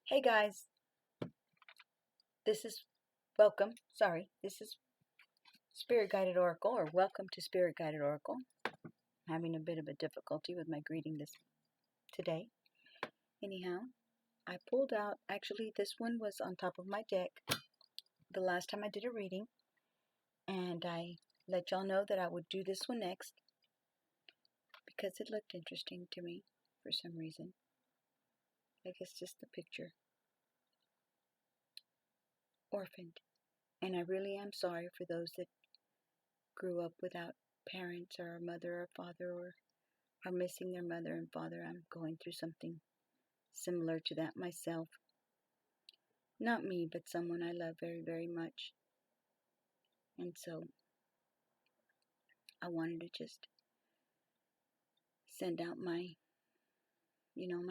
Hey guys, this is this is Spirit Guided Oracle, or welcome to Spirit Guided Oracle. I'm having a bit of a difficulty with my greeting this today. Anyhow, I pulled out, actually this one was on top of my deck the last time I did a reading, and I let y'all know that I would do this one next because it looked interesting to me for some reason. I guess just the picture. Orphaned. And I really am sorry for those that grew up without parents or a mother or father, or are missing their mother and father. I'm going through something similar to that myself. Not me, but someone I love very, very much. And so I wanted to just send out my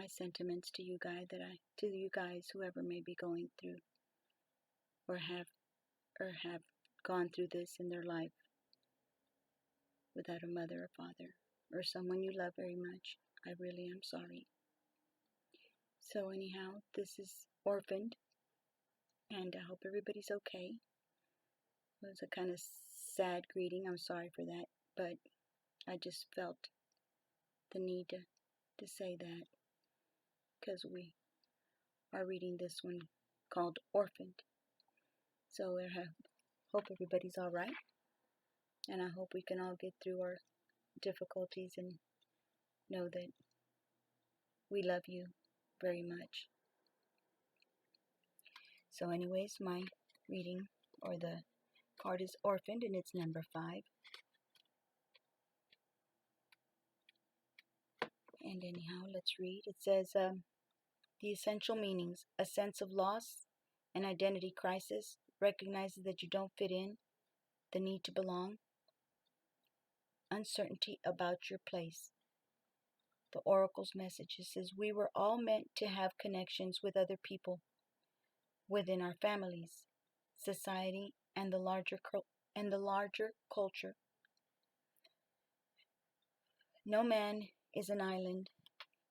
sentiments to you guys, whoever may be going through or have gone through this in their life without a mother or father or someone you love very much. I really am sorry. So anyhow, this is Orphaned, and I hope everybody's okay. It was a kind of sad greeting. I'm sorry for that, but I just felt the need to say that because we are reading this one called Orphaned. So I hope everybody's all right, and I hope we can all get through our difficulties and know that we love you very much. So anyways, my reading, or the card, is Orphaned, and it's number 5. And anyhow, let's read. It says, the essential meanings: a sense of loss, an identity crisis, recognizes that you don't fit in, the need to belong, uncertainty about your place. The Oracle's message says we were all meant to have connections with other people within our families, society, and the larger culture. No man is an island,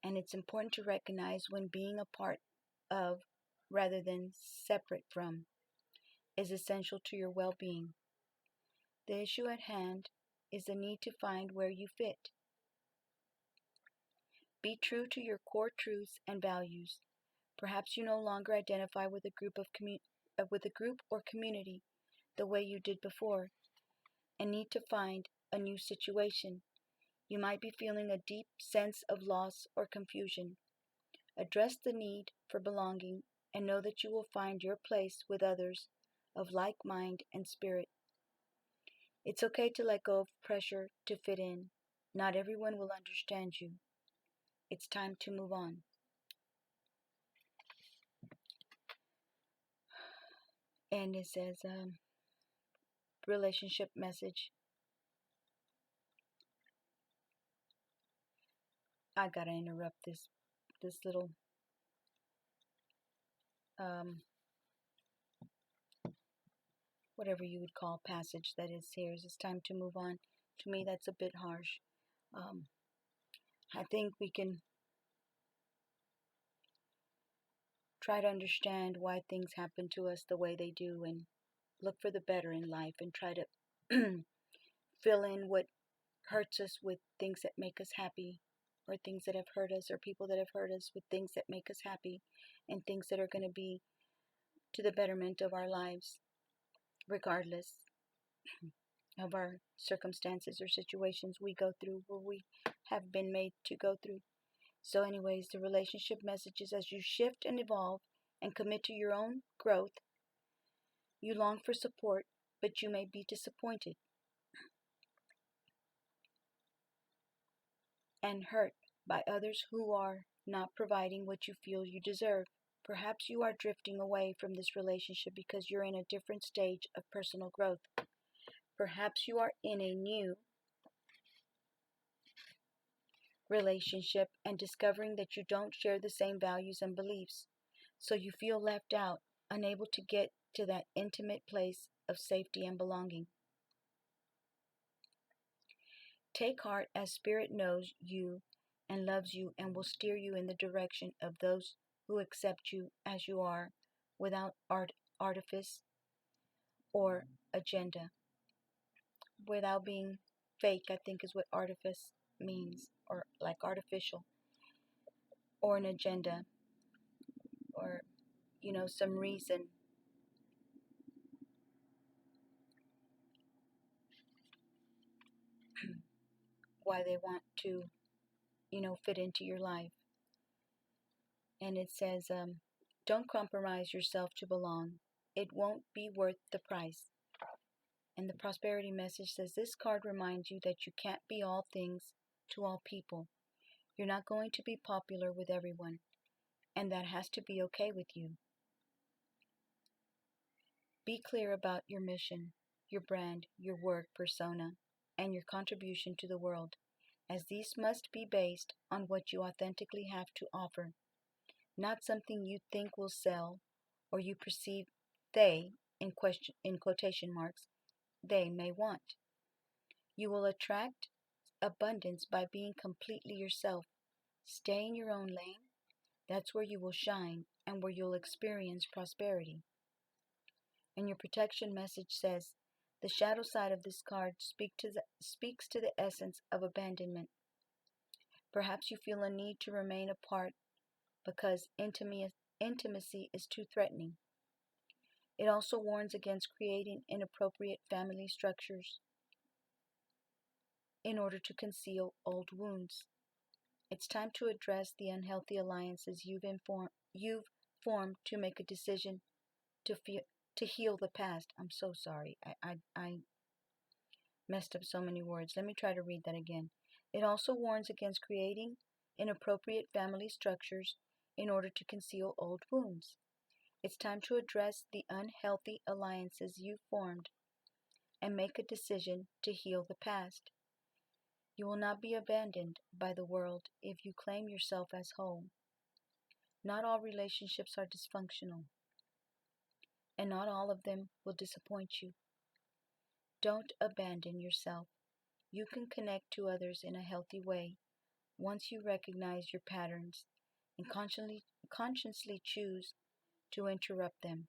and it's important to recognize when being a part of, rather than separate from, is essential to your well-being. The issue at hand is the need to find where you fit. Be true to your core truths and values. Perhaps you no longer identify with a group or community the way you did before, and need to find a new situation. You might be feeling a deep sense of loss or confusion. Address the need for belonging and know that you will find your place with others of like mind and spirit. It's okay to let go of pressure to fit in. Not everyone will understand you. It's time to move on. And it says, relationship message. I gotta interrupt this little whatever you would call passage that is here. It's time to move on. To me, that's a bit harsh. I think we can try to understand why things happen to us the way they do, and look for the better in life, and try to fill in what hurts us with things that make us happy, or things that have hurt us, or people that have hurt us with things that make us happy, and things that are going to be to the betterment of our lives, regardless of our circumstances or situations we go through, or we have been made to go through. So anyways, the relationship message is: as you shift and evolve and commit to your own growth, you long for support, but you may be disappointed and hurt by others who are not providing what you feel you deserve. Perhaps you are drifting away from this relationship because you're in a different stage of personal growth. Perhaps you are in a new relationship and discovering that you don't share the same values and beliefs, so you feel left out, unable to get to that intimate place of safety and belonging. Take heart, as Spirit knows you and loves you and will steer you in the direction of those who accept you as you are without artifice or agenda. Without being fake, I think is what artifice means, or like artificial, or an agenda, or, some reason why they want to, fit into your life. And it says, don't compromise yourself to belong. It won't be worth the price. And the prosperity message says this card reminds you that you can't be all things to all people. You're not going to be popular with everyone, and that has to be okay with you. Be clear about your mission, your brand, your work persona, and your contribution to the world, as these must be based on what you authentically have to offer, not something you think will sell or you perceive they, in quotation marks, they may want. You will attract abundance by being completely yourself. Stay in your own lane. That's where you will shine and where you'll experience prosperity. And your protection message says, the shadow side of this card speaks to the essence of abandonment. Perhaps you feel a need to remain apart because intimacy is too threatening. It also warns against creating inappropriate family structures in order to conceal old wounds. It's time to address the unhealthy alliances you've formed to make a decision to heal the past. I'm so sorry. I messed up so many words. Let me try to read that again. It also warns against creating inappropriate family structures in order to conceal old wounds. It's time to address the unhealthy alliances you've formed and make a decision to heal the past. You will not be abandoned by the world if you claim yourself as whole. Not all relationships are dysfunctional, and not all of them will disappoint you. Don't abandon yourself. You can connect to others in a healthy way once you recognize your patterns and consciously choose to interrupt them.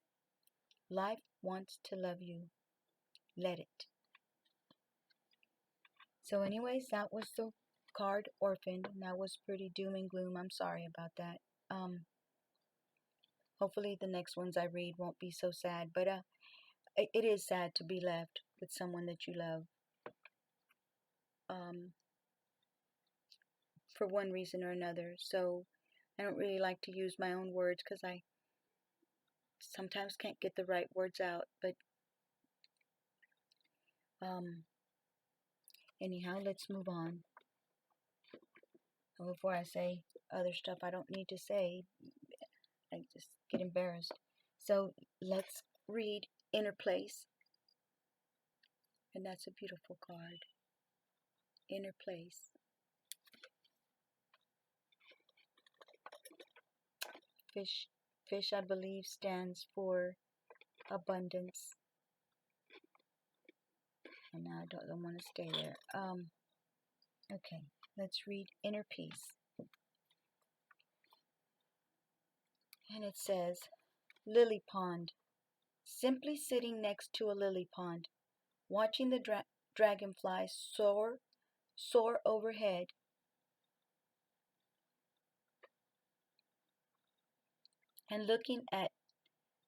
Life wants to love you. Let it. So anyways, that was the card Orphan. That was pretty doom and gloom. I'm sorry about that. Hopefully the next ones I read won't be so sad. But it is sad to be left with someone that you love. For one reason or another. So I don't really like to use my own words because I sometimes can't get the right words out. But anyhow, let's move on. Before I say other stuff I don't need to say, I just get embarrassed. So let's read Inner Place. And that's a beautiful card. Inner Place. Fish, I believe, stands for abundance. And now I don't want to stay there. Okay, let's read Inner Peace. And it says, Lily Pond. Simply sitting next to a lily pond, watching the dragonflies soar overhead, and looking at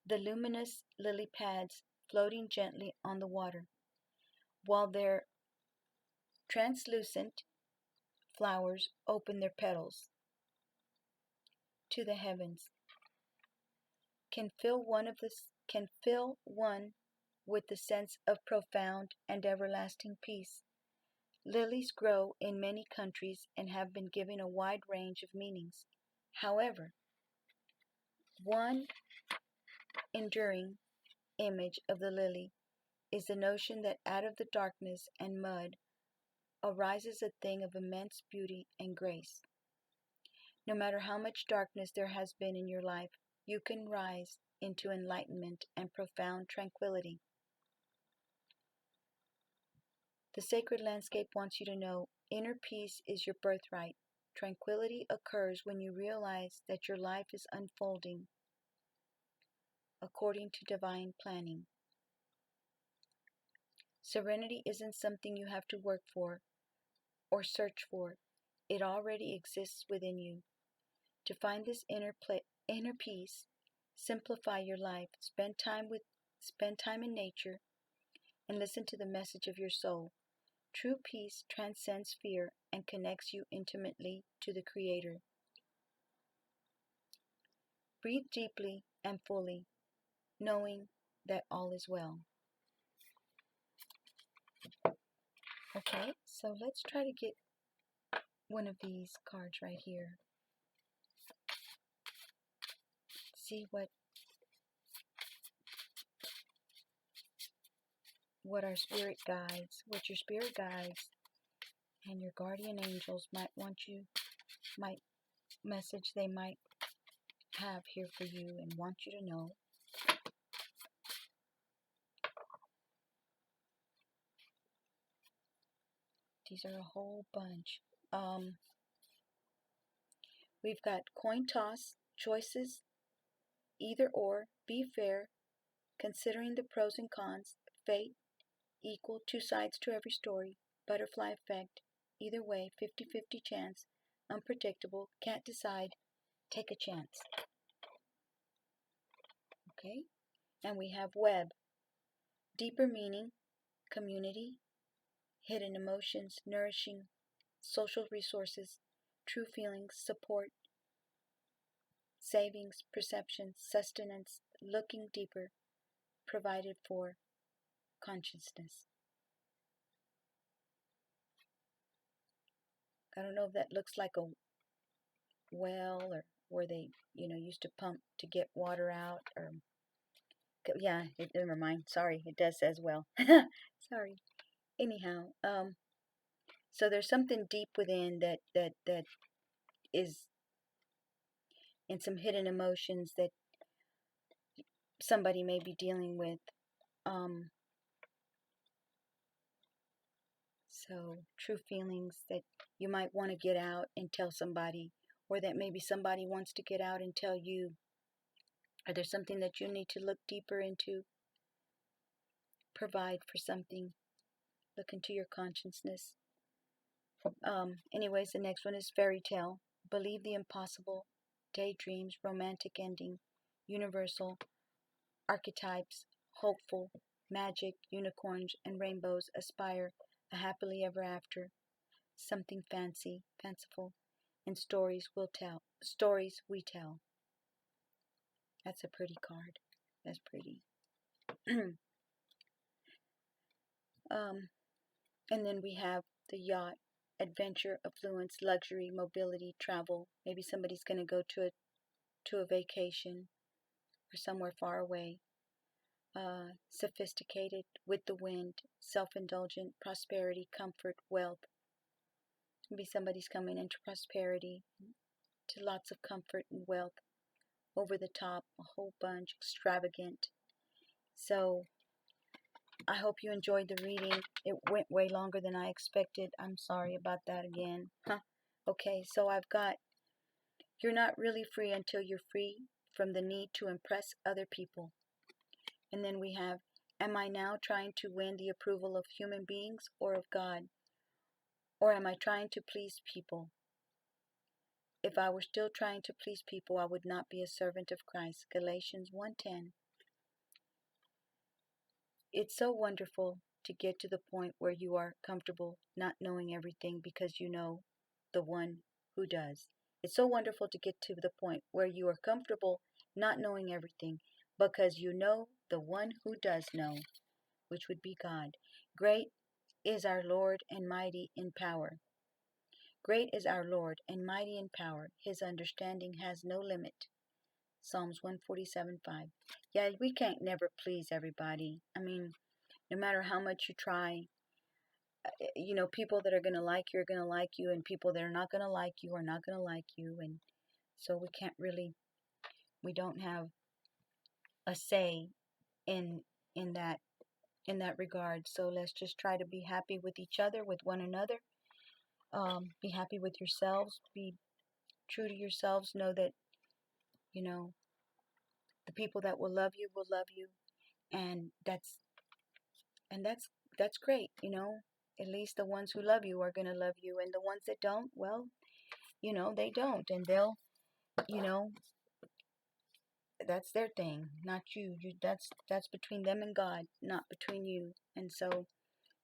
the luminous lily pads floating gently on the water, while their translucent flowers open their petals to the heavens, can fill one with the sense of profound and everlasting peace. Lilies grow in many countries and have been given a wide range of meanings. However, one enduring image of the lily is the notion that out of the darkness and mud arises a thing of immense beauty and grace. No matter how much darkness there has been in your life, you can rise into enlightenment and profound tranquility. The sacred landscape wants you to know inner peace is your birthright. Tranquility occurs when you realize that your life is unfolding according to divine planning. Serenity isn't something you have to work for or search for. It already exists within you. To find this inner peace, simplify your life. Spend time in nature and listen to the message of your soul. True peace transcends fear and connects you intimately to the Creator. Breathe deeply and fully, knowing that all is well. Okay, so let's try to get one of these cards right here. See what our spirit guides, what your spirit guides and your guardian angels might message they might have here for you and want you to know. These are a whole bunch. We've got coin toss, choices, either or, be fair, considering the pros and cons, fate, equal, two sides to every story, butterfly effect, either way, 50-50 chance, unpredictable, can't decide, take a chance. Okay? And we have web, deeper meaning, community, hidden emotions, nourishing, social resources, true feelings, support, savings, perception, sustenance, looking deeper, provided for, consciousness. I don't know if that looks like a well or where they, used to pump to get water out, or yeah, never mind. Sorry, it does as well. Sorry. Anyhow, so there's something deep within that is in some hidden emotions that somebody may be dealing with. So true feelings that you might want to get out and tell somebody, or that maybe somebody wants to get out and tell you. Or there's something that you need to look deeper into, provide for something, look into your consciousness. Anyways, the next one is fairy tale, believe the impossible, daydreams, romantic ending, universal, archetypes, hopeful, magic, unicorns and rainbows, aspire, a happily ever after, something fanciful, and stories we tell. That's a pretty card. That's pretty. And then we have the yacht, adventure, affluence, luxury, mobility, travel. Maybe somebody's going to go to a vacation or somewhere far away. Sophisticated, with the wind, self-indulgent, prosperity, comfort, wealth. Maybe somebody's coming into prosperity, to lots of comfort and wealth, over the top, a whole bunch, extravagant. So I hope you enjoyed the reading. It went way longer than I expected. I'm sorry about that again. Okay, so I've got, you're not really free until you're free from the need to impress other people. And then we have, am I now trying to win the approval of human beings or of God? Or am I trying to please people? If I were still trying to please people, I would not be a servant of Christ. Galatians 1:10. It's so wonderful to get to the point where you are comfortable not knowing everything because you know the one who does. It's so wonderful to get to the point where you are comfortable not knowing everything because you know the one who does know, which would be God. Great is our Lord and mighty in power. Great is our Lord and mighty in power. His understanding has no limit. Psalms 147:5. Yeah, we can't never please everybody. I mean, no matter how much you try, people that are going to like you are going to like you, and people that are not going to like you are not going to like you. And so we don't have a say in that regard. So let's just try to be happy with each other, with one another, Be happy with yourselves. Be true to yourselves. Know that, you know, the people that will love you, and that's great. At least the ones who love you are gonna love you, and the ones that don't, well, they don't, and they'll, you know, that's their thing, not you. That's between them and God, not between you. And so,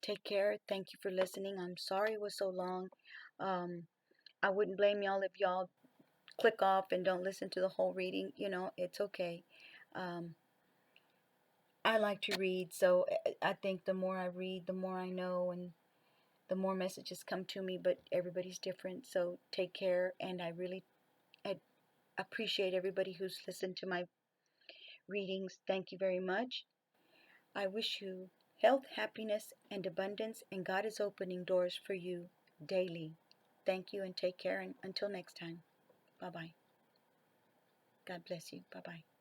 take care. Thank you for listening. I'm sorry it was so long. Um, I wouldn't blame y'all if y'all click off and don't listen to the whole reading. It's okay. Um, I like to read, so I think the more I read, the more I know, and the more messages come to me. But everybody's different, so take care. And I appreciate everybody who's listened to my readings. Thank you very much. I wish you health, happiness, and abundance, and God is opening doors for you daily. Thank you and take care, and until next time. Bye-bye. God bless you. Bye-bye.